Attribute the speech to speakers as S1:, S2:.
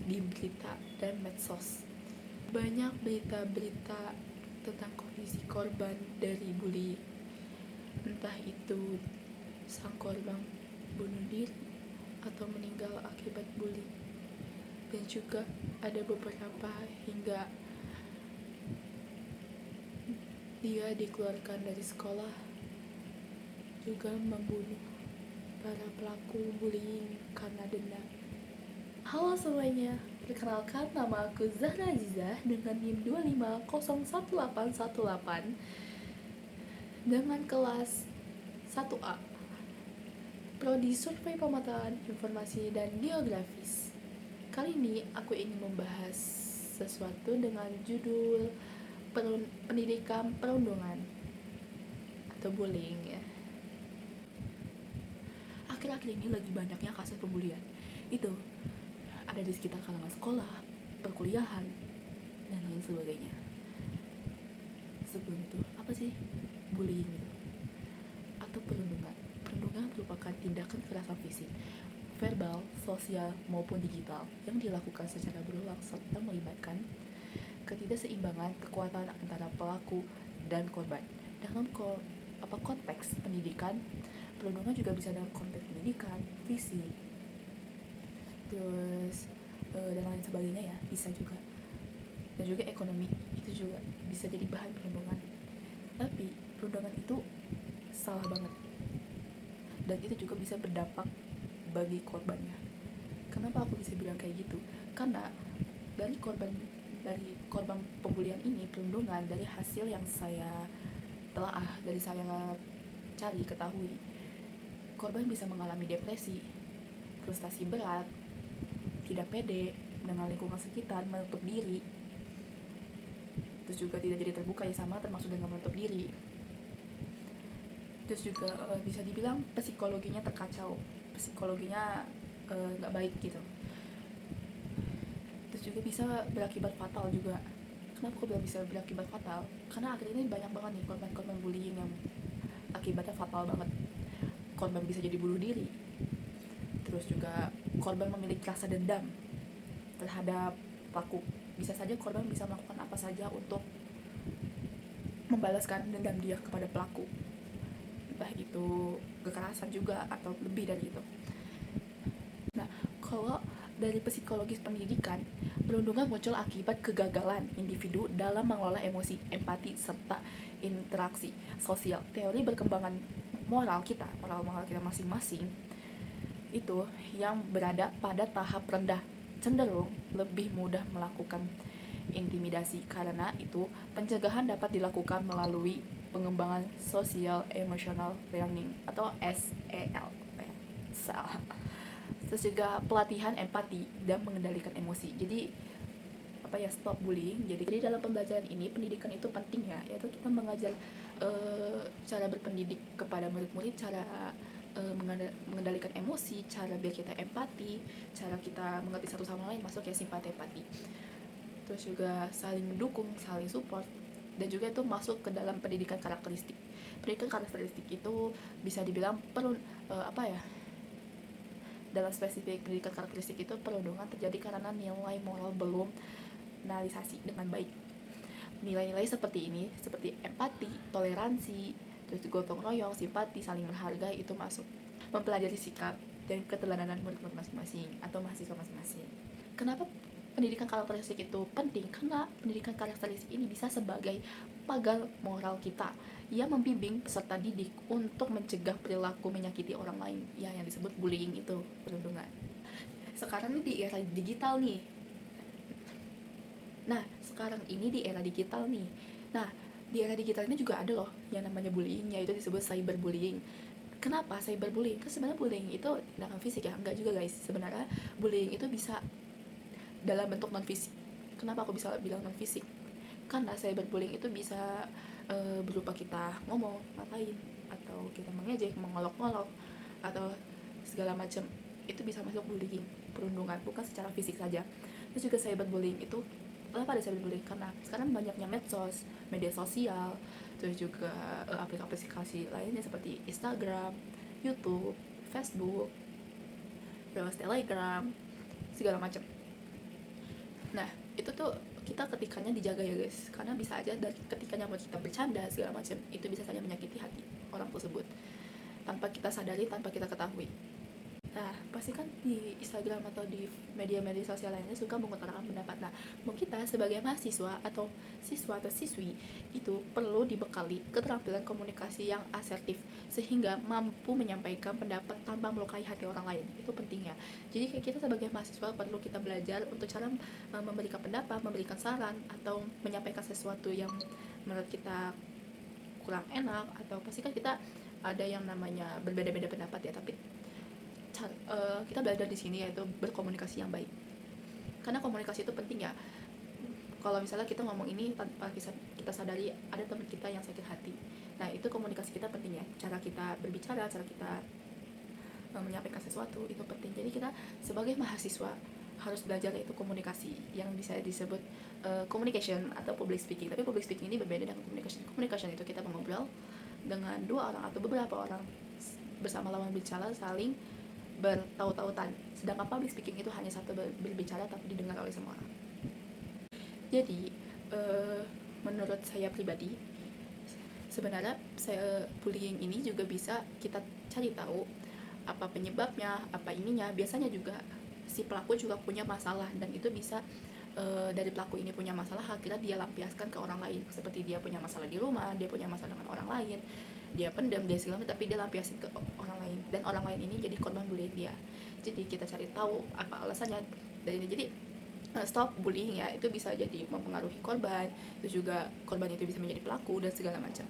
S1: di berita dan medsos. Banyak berita-berita tentang kondisi korban dari bullying, entah itu sang korban bunuh diri atau meninggal akibat bullying. Dan juga ada beberapa hingga dia dikeluarkan dari sekolah, juga membunuh para pelaku bullying karena dendam. Halo semuanya, perkenalkan nama aku Zahra Azizah dengan NIM 25011818 dengan kelas 1A, Prodi Survei Pemetaan Informasi dan Geografis. Kali ini aku ingin membahas sesuatu dengan judul pendidikan perundungan atau bullying ya. Akhir-akhir ini lagi banyaknya kasus pembulian. Itu ada di sekitar kalangan sekolah, perkuliahan, dan lain sebagainya. Sebelum itu, apa sih bullying itu? Atau perundungan? Perundungan merupakan tindakan kekerasan fisik, verbal, sosial, maupun digital yang dilakukan secara berulang serta melibatkan ketidakseimbangan kekuatan antara pelaku dan korban. Dalam konteks pendidikan, perundungan juga bisa dalam konteks pendidikan, fisik, terus dan lain sebagainya ya, bisa juga. Dan juga ekonomi, itu juga bisa jadi bahan perundungan. Tapi perundungan itu salah banget, dan itu juga bisa berdampak bagi korbannya. Kenapa aku bisa bilang kayak gitu? Karena dari korban pembulian ini, perundungan, dari hasil yang saya telaah, dari saya cari ketahui, korban bisa mengalami depresi, frustasi berat, tidak pede dengan lingkungan sekitar, menutup diri, terus juga tidak jadi terbuka ya, sama termasuk dengan menutup diri. Terus juga bisa dibilang psikologinya terkacau, psikologinya nggak baik gitu. Terus juga bisa berakibat fatal juga. Kenapa aku bilang bisa berakibat fatal? Karena akhirnya ini banyak banget nih korban-korban bullying yang akibatnya fatal banget. Korban bisa jadi bunuh diri. Terus juga korban memiliki rasa dendam terhadap pelaku. Bisa saja korban bisa melakukan apa saja untuk membalaskan dendam dia kepada pelaku, entah itu kekerasan juga atau lebih dari itu. Nah, kalau dari psikologis pendidikan, perundungan muncul akibat kegagalan individu dalam mengelola emosi, empati, serta interaksi sosial. Teori berkembangan moral kita masing-masing itu yang berada pada tahap rendah cenderung lebih mudah melakukan intimidasi. Karena itu, pencegahan dapat dilakukan melalui pengembangan social emotional learning atau SEL. Terus juga pelatihan empati dan mengendalikan emosi. Jadi stop bullying. Jadi dalam pembelajaran ini, pendidikan itu penting ya, yaitu kita mengajar cara berpendidik kepada murid-murid, cara mengendalikan emosi, cara biar kita empati, cara kita mengerti satu sama lain, masuk ya simpati empati. Terus juga saling mendukung, saling support, dan juga itu masuk ke dalam pendidikan karakteristik. Pendidikan karakteristik itu bisa dibilang dalam spesifik pendidikan karakteristik itu perundungan terjadi karena nilai moral belum realisasi dengan baik. Nilai-nilai seperti ini, seperti empati, toleransi, terus gotong royong, simpati, saling menghargai, itu masuk. Mempelajari sikap dan keteladanan murid-murid masing-masing atau mahasiswa masing-masing. Kenapa pendidikan karakteristik itu penting? Karena pendidikan karakteristik ini bisa sebagai pagar moral kita yang membimbing peserta didik untuk mencegah perilaku menyakiti orang lain, ya, yang disebut bullying itu, perundungan. Sekarang ini di era digital nih. Nah, di era digital ini juga ada loh yang namanya bullying, yaitu disebut cyberbullying. Kenapa cyberbullying? Kan sebenarnya bullying itu tindakan fisik ya, enggak juga guys. Sebenarnya bullying itu bisa dalam bentuk non fisik. Kenapa aku bisa bilang non fisik? Karena cyberbullying itu bisa berupa kita ngomong, ngatain, atau kita mengejek, mengolok-olok, atau segala macam. Itu bisa masuk bullying, perundungan, bukan secara fisik saja. Terus juga cyberbullying itu, kenapa ada cyberbullying? Karena sekarang banyaknya medsos, media sosial, terus juga aplikasi lainnya seperti Instagram, YouTube, Facebook, terus Telegram, segala macam. Nah, itu tuh kita ketikanya dijaga ya guys, karena bisa aja dari ketikanya mau kita bercanda segala macam itu bisa saja menyakiti hati orang tersebut tanpa kita sadari, tanpa kita ketahui. Nah, pasti kan di Instagram atau di media-media sosial lainnya suka mengutarakan pendapat. Nah, mungkin kita sebagai mahasiswa atau siswa atau siswi itu perlu dibekali keterampilan komunikasi yang asertif sehingga mampu menyampaikan pendapat tanpa melukai hati orang lain. Itu pentingnya. Jadi kayak kita sebagai mahasiswa perlu kita belajar untuk cara memberikan pendapat, memberikan saran atau menyampaikan sesuatu yang menurut kita kurang enak, atau pasti kan kita ada yang namanya berbeda-beda pendapat ya, tapi kita belajar di sini yaitu berkomunikasi yang baik, karena komunikasi itu penting ya. Kalau misalnya kita ngomong ini tanpa kita sadari ada teman kita yang sakit hati, nah itu komunikasi kita penting ya, cara kita berbicara, cara kita menyampaikan sesuatu itu penting. Jadi kita sebagai mahasiswa harus belajar yaitu komunikasi yang bisa disebut communication atau public speaking. Tapi public speaking ini berbeda dengan communication. Communication itu kita mengobrol dengan dua orang atau beberapa orang bersama lawan bicara, saling bertaut-tautan. Sedangkan public speaking itu hanya satu berbicara tapi didengar oleh semua orang. Jadi menurut saya pribadi, sebenarnya bullying ini juga bisa kita cari tahu apa penyebabnya, apa ininya. Biasanya juga si pelaku juga punya masalah, dan itu bisa dari pelaku ini punya masalah akhirnya dia lampiaskan ke orang lain, seperti dia punya masalah di rumah, dia punya masalah dengan orang lain, dia pendam, dia segala, tapi dia lampiasin ke orang lain, dan orang lain ini jadi korban bullying dia. Jadi kita cari tahu apa alasannya dari ini. Jadi stop bullying ya, itu bisa jadi mempengaruhi korban, itu juga korban itu bisa menjadi pelaku dan segala macam.